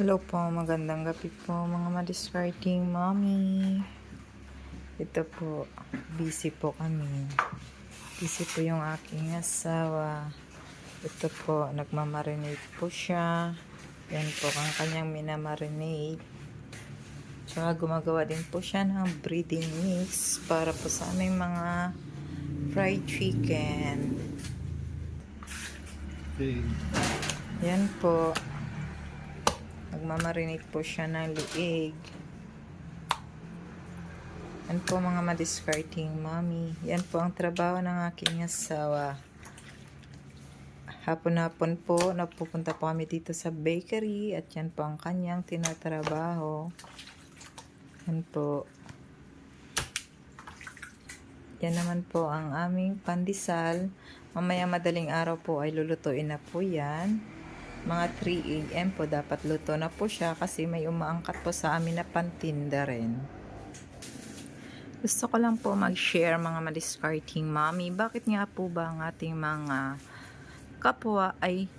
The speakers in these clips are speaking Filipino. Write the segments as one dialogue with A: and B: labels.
A: Hello po, magandang gabi po mga madiscarding mommy. Ito po, busy po kami. Busy po yung aking asawa. Ito po, nagmamarinate po siya. Yan po ang kanyang minamarinate. Tsaka gumagawa din po siya ng breading mix para po sa aming mga fried chicken. Yan po. Nagmamarinate po siya ng liig. Yan po mga madiscarding mommy. Yan po ang trabaho ng aking asawa. Hapon-hapon po, napupunta po kami dito sa bakery at yan po ang kanyang tinatrabaho. Yan po. Yan naman po ang aming pandesal. Mamaya madaling araw po ay lulutuin na po yan. Mga 3 AM po dapat luto na po siya kasi may umaangkat po sa amin na pantinda rin. Gusto ko lang po mag-share mga madiscarding mommy. Bakit nga po ba ang ating mga kapwa ay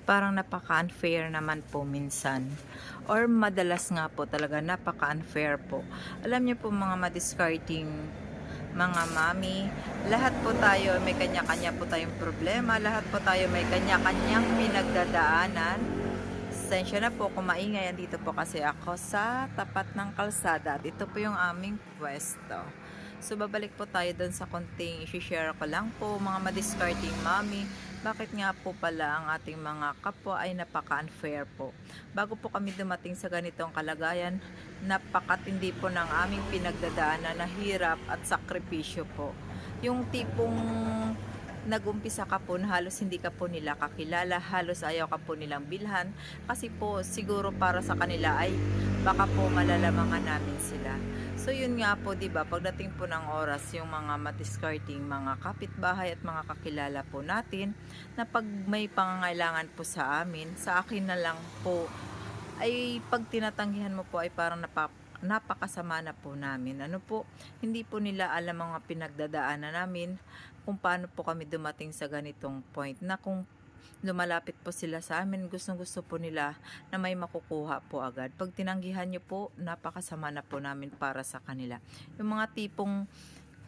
A: parang napaka-unfair naman po minsan? Or madalas nga po talaga napaka-unfair po. Alam niyo po mga madiscarding mga mami, lahat po tayo may kanya-kanya po tayong problema, lahat po tayo may kanya-kanyang pinagdadaanan. Sensya na po kung maingay, andito po kasi ako sa tapat ng kalsada at ito po yung aming pwesto. So babalik po tayo dun sa konting i-share ko lang po mga madiscarding mommy. Bakit nga po pala ang ating mga kapwa ay napaka-unfair po? Bago po kami dumating sa ganitong kalagayan, napakatindi po ng aming pinagdadaanan na hirap at sakripisyo po. Yung tipong nag-umpisa ka po na halos hindi ka po nila kakilala, halos ayaw ka po nilang bilhan kasi po siguro para sa kanila ay baka po malalamangan namin sila. So yun nga po, 'di ba? Pagdating po ng oras, yung mga madiscarding mga kapitbahay at mga kakilala po natin na pag may pangangailangan po sa amin, sa akin na lang po ay pag tinatanggihan mo po ay parang napakasama na po namin. Ano po, hindi po nila alam mga pinagdadaanan namin kung paano po kami dumating sa ganitong point na kung lumalapit po sila sa amin, gustong-gusto po nila na may makukuha po agad. Pag tinanggihan nyo po, napakasama na po namin para sa kanila. Yung mga tipong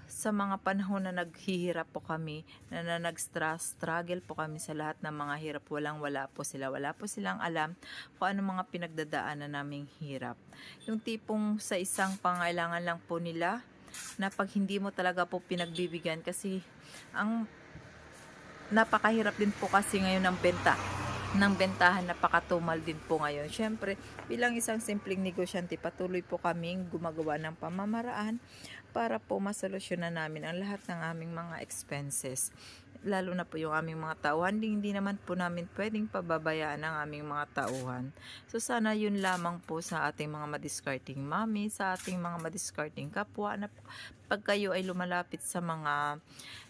A: sa mga panahon na naghihirap po kami, na nag-struggle po kami sa lahat ng mga hirap, wala po sila, wala po silang alam kung ano mga pinagdadaanan naming hirap. Yung tipong sa isang pangailangan lang po nila, na pag hindi mo talaga po pinagbibigyan kasi ang napakahirap din po kasi ngayon ng bentahan, napakatumal din po ngayon. Syempre, bilang isang simpleng negosyante, patuloy po kaming gumagawa ng pamamaraan para po masolusyonan namin ang lahat ng aming mga expenses. Lalo na po yung aming mga tauhan, hindi naman po namin pwedeng pababayaan ang aming mga tauhan. So sana yun lamang po sa ating mga madiscarding mami, sa ating mga madiscarding kapwa, na pag kayo ay lumalapit sa mga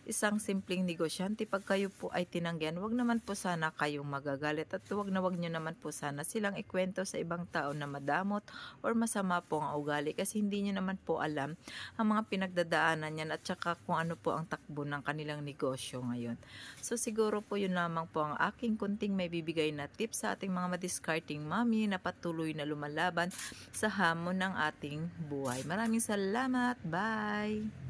A: isang simpleng negosyante, pag kayo po ay tinanggihan, wag naman po sana kayong magagalit at wag nyo naman po sana silang ikwento sa ibang tao na madamot or masama po ang ugali kasi hindi nyo naman po alam ang mga pinagdadaanan yan at saka kung ano po ang takbo ng kanilang negosyo ngayon. So siguro po yun lamang po ang aking kunting may bibigay na tips sa ating mga madiscarding mami na patuloy na lumalaban sa hamon ng ating buhay. Maraming salamat. Bye!